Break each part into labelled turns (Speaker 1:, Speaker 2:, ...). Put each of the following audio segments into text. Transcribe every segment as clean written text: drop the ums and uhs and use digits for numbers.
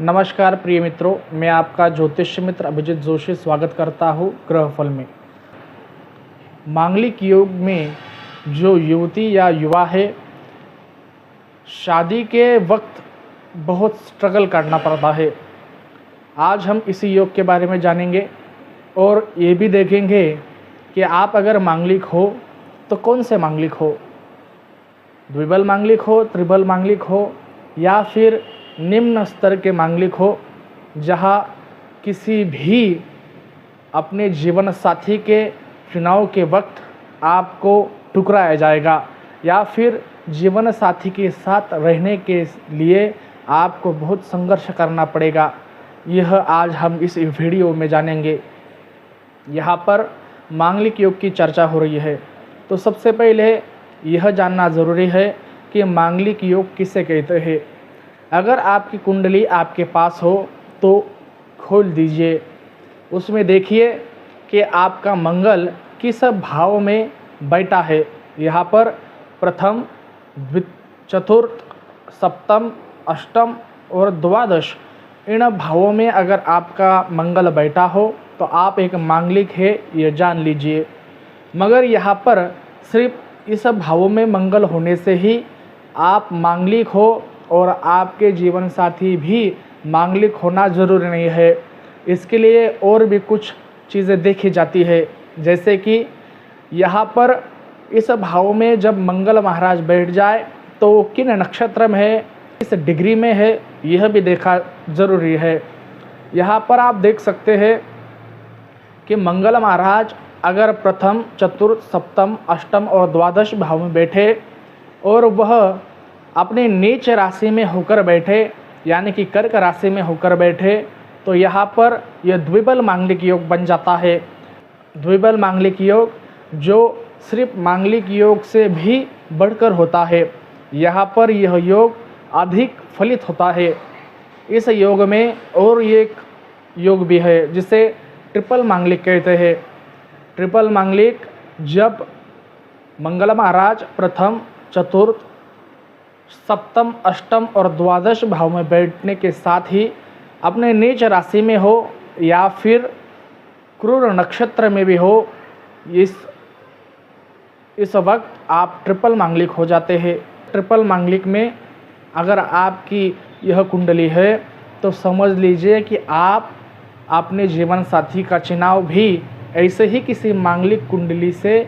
Speaker 1: नमस्कार प्रिय मित्रों, मैं आपका ज्योतिष मित्र अभिजीत जोशी स्वागत करता हूँ ग्रहफल में। मांगलिक योग में जो युवती या युवा है, शादी के वक्त बहुत स्ट्रगल करना पड़ता है। आज हम इसी योग के बारे में जानेंगे और ये भी देखेंगे कि आप अगर मांगलिक हो तो कौन से मांगलिक हो, द्विबल मांगलिक हो, त्रिबल मांगलिक हो या फिर निम्न स्तर के मांगलिक हो, जहाँ किसी भी अपने जीवन साथी के चुनाव के वक्त आपको ठुकराया जाएगा या फिर जीवन साथी के साथ रहने के लिए आपको बहुत संघर्ष करना पड़ेगा। यह आज हम इस वीडियो में जानेंगे। यहाँ पर मांगलिक योग की चर्चा हो रही है, तो सबसे पहले यह जानना ज़रूरी है कि मांगलिक योग किसे कहते हैं। अगर आपकी कुंडली आपके पास हो तो खोल दीजिए, उसमें देखिए कि आपका मंगल किस भाव में बैठा है। यहाँ पर प्रथम, चतुर्थ, सप्तम, अष्टम और द्वादश इन भावों में अगर आपका मंगल बैठा हो तो आप एक मांगलिक है, ये जान लीजिए। मगर यहाँ पर सिर्फ इस भावों में मंगल होने से ही आप मांगलिक हो और आपके जीवन साथी भी मांगलिक होना ज़रूरी नहीं है। इसके लिए और भी कुछ चीज़ें देखी जाती है, जैसे कि यहाँ पर इस भाव में जब मंगल महाराज बैठ जाए तो किन नक्षत्र में है, किस डिग्री में है, यह भी देखा ज़रूरी है। यहाँ पर आप देख सकते हैं कि मंगल महाराज अगर प्रथम, चतुर्थ, सप्तम, अष्टम और द्वादश भाव में बैठे और वह अपने नीच राशि में होकर बैठे, यानी कि कर्क राशि में होकर बैठे, तो यहाँ पर यह द्विबल मांगलिक योग बन जाता है। द्विबल मांगलिक योग जो सिर्फ मांगलिक योग से भी बढ़कर होता है। यहाँ पर यह योग अधिक फलित होता है। इस योग में और एक योग भी है जिसे ट्रिपल मांगलिक कहते हैं। ट्रिपल मांगलिक जब मंगल महाराज प्रथम, चतुर्थ, सप्तम, अष्टम और द्वादश भाव में बैठने के साथ ही अपने नीच राशि में हो या फिर क्रूर नक्षत्र में भी हो, इस वक्त आप ट्रिपल मांगलिक हो जाते हैं। ट्रिपल मांगलिक में अगर आपकी यह कुंडली है तो समझ लीजिए कि आप अपने जीवन साथी का चुनाव भी ऐसे ही किसी मांगलिक कुंडली से,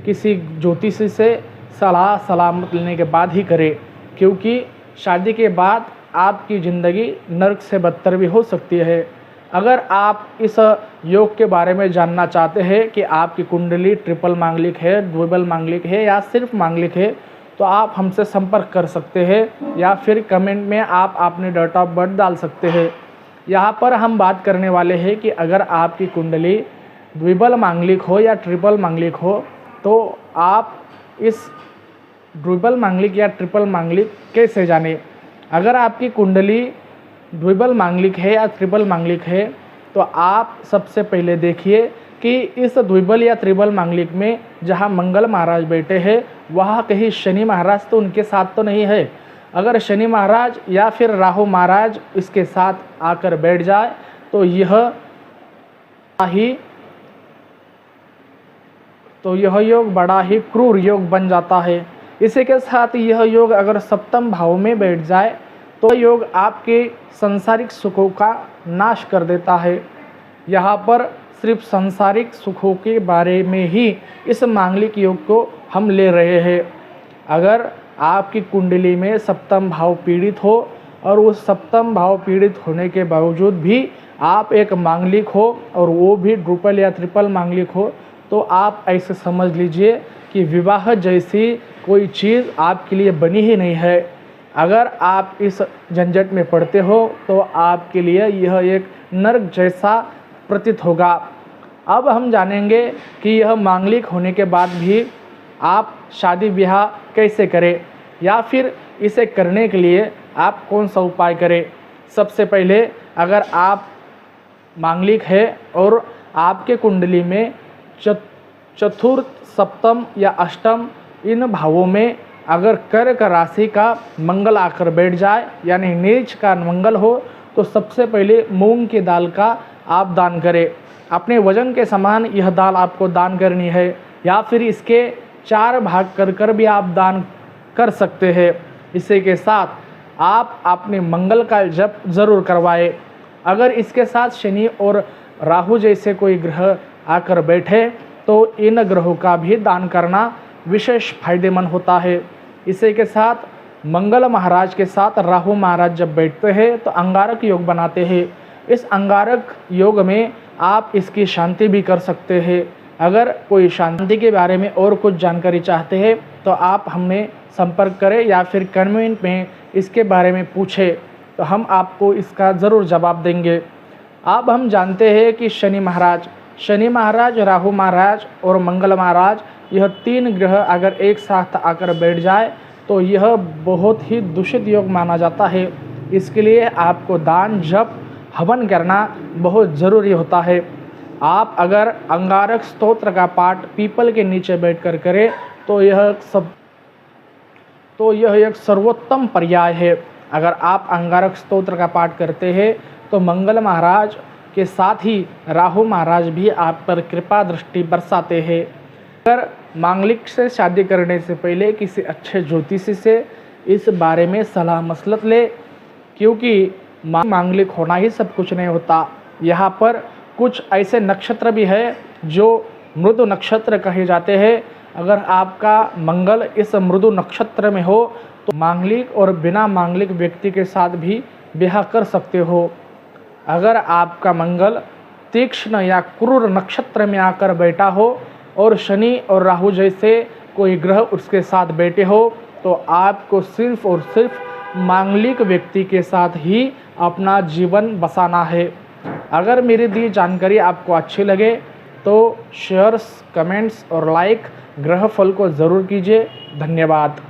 Speaker 1: किसी ज्योतिषी से सलाह सलामत लेने के बाद ही करें, क्योंकि शादी के बाद आपकी ज़िंदगी नर्क से बदतर भी हो सकती है। अगर आप इस योग के बारे में जानना चाहते हैं कि आपकी कुंडली ट्रिपल मांगलिक है, द्विबल मांगलिक है या सिर्फ मांगलिक है, तो आप हमसे संपर्क कर सकते हैं या फिर कमेंट में आप अपनी डेट ऑफ बर्थ डाल सकते हैं। यहाँ पर हम बात करने वाले हैं कि अगर आपकी कुंडली द्विबल मांगलिक हो या ट्रिपल मांगलिक हो तो आप इस द्विबल मांगलिक या ट्रिपल मांगलिक कैसे जाने। अगर आपकी कुंडली द्विबल मांगलिक है या ट्रिपल मांगलिक है तो आप सबसे पहले देखिए कि इस द्विबल या त्रिबल मांगलिक में जहां मंगल महाराज बैठे हैं वहां कहीं शनि महाराज तो उनके साथ तो नहीं है। अगर शनि महाराज या फिर राहु महाराज इसके साथ आकर बैठ जाए तो यह योग बड़ा ही क्रूर योग बन जाता है। इसी के साथ यह योग अगर सप्तम भाव में बैठ जाए तो योग आपके सांसारिक सुखों का नाश कर देता है। यहाँ पर सिर्फ सांसारिक सुखों के बारे में ही इस मांगलिक योग को हम ले रहे हैं। अगर आपकी कुंडली में सप्तम भाव पीड़ित हो और उस सप्तम भाव पीड़ित होने के बावजूद भी आप एक मांगलिक हो और वो भी ट्रिपल या ट्रिपल मांगलिक हो, तो आप ऐसे समझ लीजिए कि विवाह जैसी कोई चीज़ आपके लिए बनी ही नहीं है। अगर आप इस झंझट में पड़ते हो तो आपके लिए यह एक नरक जैसा प्रतीत होगा। अब हम जानेंगे कि यह मांगलिक होने के बाद भी आप शादी ब्याह कैसे करें या फिर इसे करने के लिए आप कौन सा उपाय करें। सबसे पहले अगर आप मांगलिक है और आपके कुंडली में चतुर्थ, सप्तम या अष्टम इन भावों में अगर कर्क राशि का मंगल आकर बैठ जाए, यानी नीच का मंगल हो, तो सबसे पहले मूंग की दाल का आप दान करें। अपने वजन के समान यह दाल आपको दान करनी है, या फिर इसके 4 भाग कर भी आप दान कर सकते हैं। इसी के साथ आप अपने मंगल का जप जरूर करवाएं। अगर इसके साथ शनि और राहु जैसे कोई ग्रह आकर बैठे तो इन ग्रहों का भी दान करना विशेष फायदेमंद होता है। इसी के साथ मंगल महाराज के साथ राहु महाराज जब बैठते हैं तो अंगारक योग बनाते हैं। इस अंगारक योग में आप इसकी शांति भी कर सकते हैं। अगर कोई शांति के बारे में और कुछ जानकारी चाहते हैं तो आप हमें संपर्क करें या फिर कमेंट में इसके बारे में पूछें, तो हम आपको इसका ज़रूर जवाब देंगे। अब हम जानते हैं कि शनि महाराज, राहु महाराज और मंगल महाराज, यह 3 ग्रह अगर एक साथ आकर बैठ जाए तो यह बहुत ही दूषित योग माना जाता है। इसके लिए आपको दान जप हवन करना बहुत ज़रूरी होता है। आप अगर अंगारक स्तोत्र का पाठ पीपल के नीचे बैठकर करें तो यह एक सर्वोत्तम पर्याय है। अगर आप अंगारक स्तोत्र का पाठ करते हैं तो मंगल महाराज के साथ ही राहु महाराज भी आप पर कृपा दृष्टि बरसाते हैं। अगर मांगलिक से शादी करने से पहले किसी अच्छे ज्योतिषी से इस बारे में सलाह मसलत ले, क्योंकि मांगलिक होना ही सब कुछ नहीं होता। यहाँ पर कुछ ऐसे नक्षत्र भी है जो मृदु नक्षत्र कहे जाते हैं। अगर आपका मंगल इस मृदु नक्षत्र में हो तो मांगलिक और बिना मांगलिक व्यक्ति के साथ भी ब्याह कर सकते हो। अगर आपका मंगल तीक्ष्ण या क्रूर नक्षत्र में आकर बैठा हो और शनि और राहु जैसे कोई ग्रह उसके साथ बैठे हो तो आपको सिर्फ और सिर्फ मांगलिक व्यक्ति के साथ ही अपना जीवन बसाना है। अगर मेरी दी जानकारी आपको अच्छी लगे तो शेयर्स, कमेंट्स और लाइक ग्रह फल को ज़रूर कीजिए। धन्यवाद।